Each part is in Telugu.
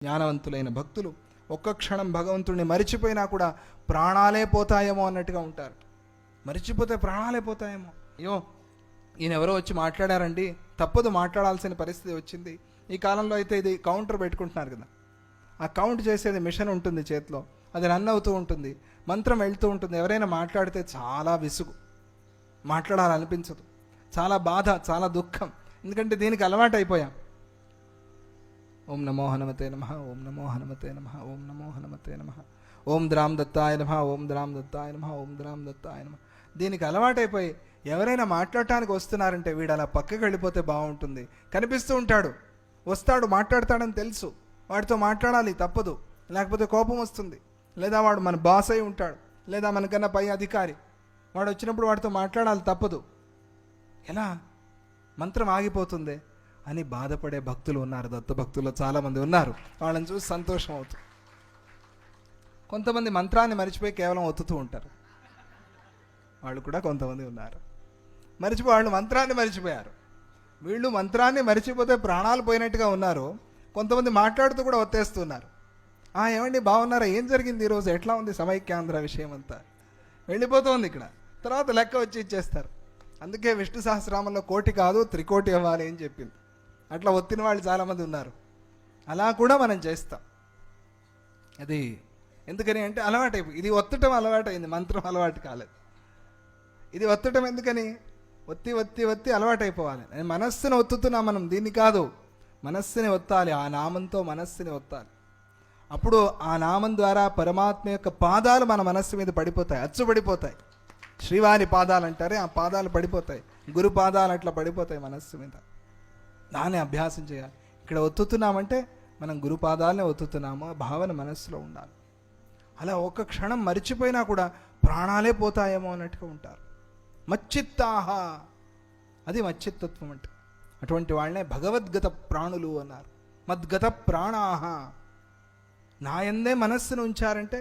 జ్ఞానవంతులైన భక్తులు ఒక్క క్షణం భగవంతుడిని మరిచిపోయినా కూడా ప్రాణాలే పోతాయేమో అన్నట్టుగా ఉంటారు. మరిచిపోతే ప్రాణాలే పోతాయేమో. అయ్యో ఈయన ఎవరో వచ్చి మాట్లాడారండి, తప్పదు మాట్లాడాల్సిన పరిస్థితి వచ్చింది. ఈ కాలంలో అయితే ఇది కౌంటర్ పెట్టుకుంటున్నారు కదా, ఆ కౌంట్ చేసేది మిషన్ ఉంటుంది చేతిలో, అది రన్ అవుతూ ఉంటుంది, మంత్రం వెళ్తూ ఉంటుంది. ఎవరైనా మాట్లాడితే చాలా విసుగు, మాట్లాడాలనిపించదు, చాలా బాధ, చాలా దుఃఖం. ఎందుకంటే దీనికి అలవాటు అయిపోయాం. ఓం నమో హనుమతే నమః, ఓం నమో హనుమతే నమః, ఓం నమో హనుమతే నమః, ఓం ద్రాం దత్తాయ నమః, ఓం ద్రాం దత్తాయ నమః, ఓం ద్రాం దత్తాయ నమః. దీనికి అలవాటైపోయి ఎవరైనా మాట్లాడటానికి వస్తున్నారంటే వీడు అలా పక్కకి వెళ్ళిపోతే బాగుంటుంది. కనిపిస్తూ ఉంటాడు, వస్తాడు, మాట్లాడతాడని తెలుసు, వాడితో మాట్లాడాలి తప్పదు, లేకపోతే కోపం వస్తుంది. లేదా వాడు మన బాస్ అయి ఉంటాడు, లేదా మనకన్నా పై అధికారి, వాడు వచ్చినప్పుడు వాడితో మాట్లాడాలి తప్పదు. ఎలా మంత్రం ఆగిపోతుంది అని బాధపడే భక్తులు ఉన్నారు. దత్త భక్తుల్లో చాలామంది ఉన్నారు. వాళ్ళని చూసి సంతోషం అవుతుంది. కొంతమంది మంత్రాన్ని మరిచిపోయి కేవలం ఒత్తుతూ ఉంటారు. వాళ్ళు కూడా కొంతమంది ఉన్నారు. వాళ్ళు మంత్రాన్ని మరిచిపోయారు. వీళ్ళు మంత్రాన్ని మరిచిపోతే ప్రాణాలు పోయినట్టుగా ఉన్నారు. కొంతమంది మాట్లాడుతూ కూడా ఒత్తేస్తున్నారు. ఏమండి బాగున్నారా, ఏం జరిగింది ఈరోజు, ఎట్లా ఉంది సమైక్యాంధ్ర విషయం అంతా, వెళ్ళిపోతుంది ఇక్కడ. తర్వాత లెక్క వచ్చి ఇచ్చేస్తారు. అందుకే విష్ణు సహస్రనామంలో 1,000,000 కాదు 3,000,000 ఇవ్వాలి అని చెప్పింది. అట్లా ఒత్తిన వాళ్ళు చాలామంది ఉన్నారు. అలా కూడా మనం చేస్తాం. అది ఎందుకని అంటే అలవాటైపోయి, ఇది ఒత్తటం అలవాటైంది, మంత్రం అలవాటు కాలేదు. ఇది ఒత్తటం ఎందుకని, ఒత్తి ఒత్తి ఒత్తి అలవాటైపోవాలి. మనస్సుని ఒత్తుతున్నాం మనం, దీన్ని కాదు, మనస్సుని ఒత్తాలి. ఆ నామంతో మనస్సుని ఒత్తాలి. అప్పుడు ఆ నామం ద్వారా పరమాత్మ యొక్క పాదాలు మన మనస్సు మీద పడిపోతాయి, అచ్చుపడిపోతాయి. శ్రీవారి పాదాలు అంటారే, ఆ పాదాలు పడిపోతాయి. గురు పాదాలు అట్లా పడిపోతాయి మనస్సు మీద. దాన్ని అభ్యాసం చేయాలి. ఇక్కడ ఒత్తుతున్నామంటే మనం గురు పాదాలనే ఒత్తుతున్నాము, ఆ భావన మనస్సులో ఉండాలి. అలా ఒక్క క్షణం మరిచిపోయినా కూడా ప్రాణాలే పోతాయేమో అన్నట్టుగా ఉంటారు. మచ్చిత్తాహ, అది మచ్చిత్తత్వం అంటే. అటువంటి వాళ్ళనే భగవద్గత ప్రాణులు అన్నారు. మద్గత ప్రాణాహ, నాయందే మనస్సును ఉంచారంటే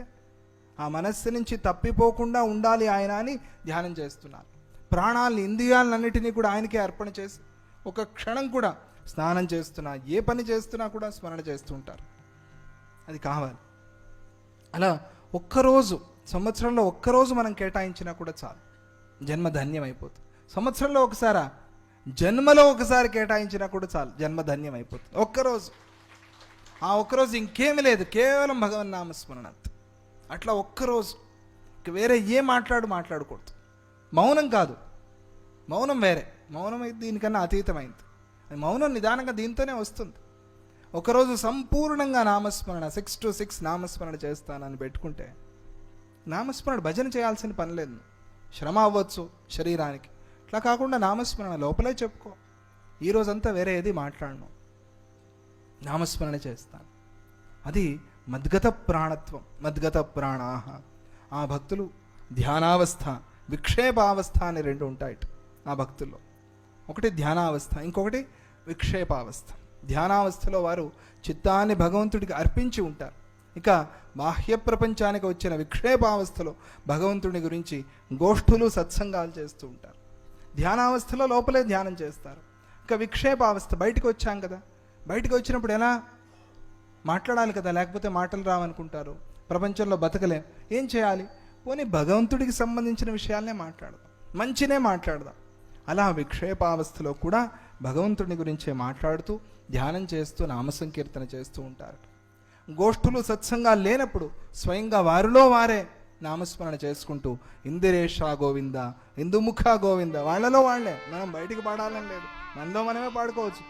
ఆ మనస్సు నుంచి తప్పిపోకుండా ఉండాలి ఆయన అని ధ్యానం చేస్తున్నారు. ప్రాణాలని, ఇంద్రియాలన్నిటినీ కూడా ఆయనకే అర్పణ చేసి ఒక క్షణం కూడా స్నానం చేస్తున్నా, ఏ పని చేస్తున్నా కూడా స్మరణ చేస్తూ ఉంటారు. అది కావాలి. అలా ఒక్కరోజు, సంవత్సరంలో ఒక్కరోజు మనం కేటాయించినా కూడా చాలు, జన్మ ధన్యం అయిపోతుంది. సంవత్సరంలో ఒకసారి, జన్మలో ఒకసారి కేటాయించినా కూడా చాలు, జన్మ ధన్యం అయిపోతుంది. ఒక్కరోజు, ఆ ఒక్కరోజు ఇంకేమీ లేదు, కేవలం భగవన్నామస్మరణ. అట్లా ఒక్కరోజు వేరే ఏ మాట్లాడకూడదు. మౌనం కాదు, మౌనం వేరే, మౌనం అయితే దీనికన్నా అతీతమైంది. మౌనం నిదానంగా దీంతోనే వస్తుంది. ఒకరోజు సంపూర్ణంగా నామస్మరణ 6 to 6 నామస్మరణ చేస్తానని పెట్టుకుంటే, నామస్మరణ భజన చేయాల్సిన పని లేదు. శ్రమ అవ్వచ్చు శరీరానికి, అట్లా కాకుండా నామస్మరణ లోపలే చెప్పుకో. ఈరోజంతా వేరే ఏది మాట్లాడను, నామస్మరణ చేస్తాను. అది మద్గత ప్రాణత్వం, మద్గత ప్రాణాహ. ఆ భక్తులు ధ్యానావస్థ, విక్షేపావస్థ అని 2 ఉంటాయి ఆ భక్తుల్లో. ఒకటి ధ్యానావస్థ, ఇంకొకటి విక్షేపావస్థ. ధ్యానావస్థలో వారు చిత్తాన్ని భగవంతుడికి అర్పించి ఉంటారు. ఇక బాహ్య ప్రపంచానికి వచ్చిన విక్షేపావస్థలో భగవంతుడి గురించి గోష్ఠులు, సత్సంగాలు చేస్తూ ఉంటారు. ధ్యానావస్థలో లోపలే ధ్యానం చేస్తారు. ఇక విక్షేపావస్థ, బయటకు వచ్చాం కదా, బయటకు వచ్చినప్పుడు ఎలా మాట్లాడాలి కదా, లేకపోతే మాటలు రావనుకుంటారు, ప్రపంచంలో బతకలేం. ఏం చేయాలి, పోనీ భగవంతుడికి సంబంధించిన విషయాలనే మాట్లాడదాం, మంచినే మాట్లాడదాం. అలా విక్షేపావస్థలో కూడా భగవంతుడి గురించే మాట్లాడుతూ ధ్యానం చేస్తూ నామసంకీర్తన చేస్తూ ఉంటారు. గోష్ఠులు, సత్సంగాలు లేనప్పుడు స్వయంగా వారిలో వారే నామస్మరణ చేసుకుంటూ ఇందిరేష గోవింద, ఇందుముఖ గోవింద, వాళ్ళలో వాళ్ళే, మనం బయటికి పాడాలని లేదు, మనలో మనమే పాడుకోవచ్చు.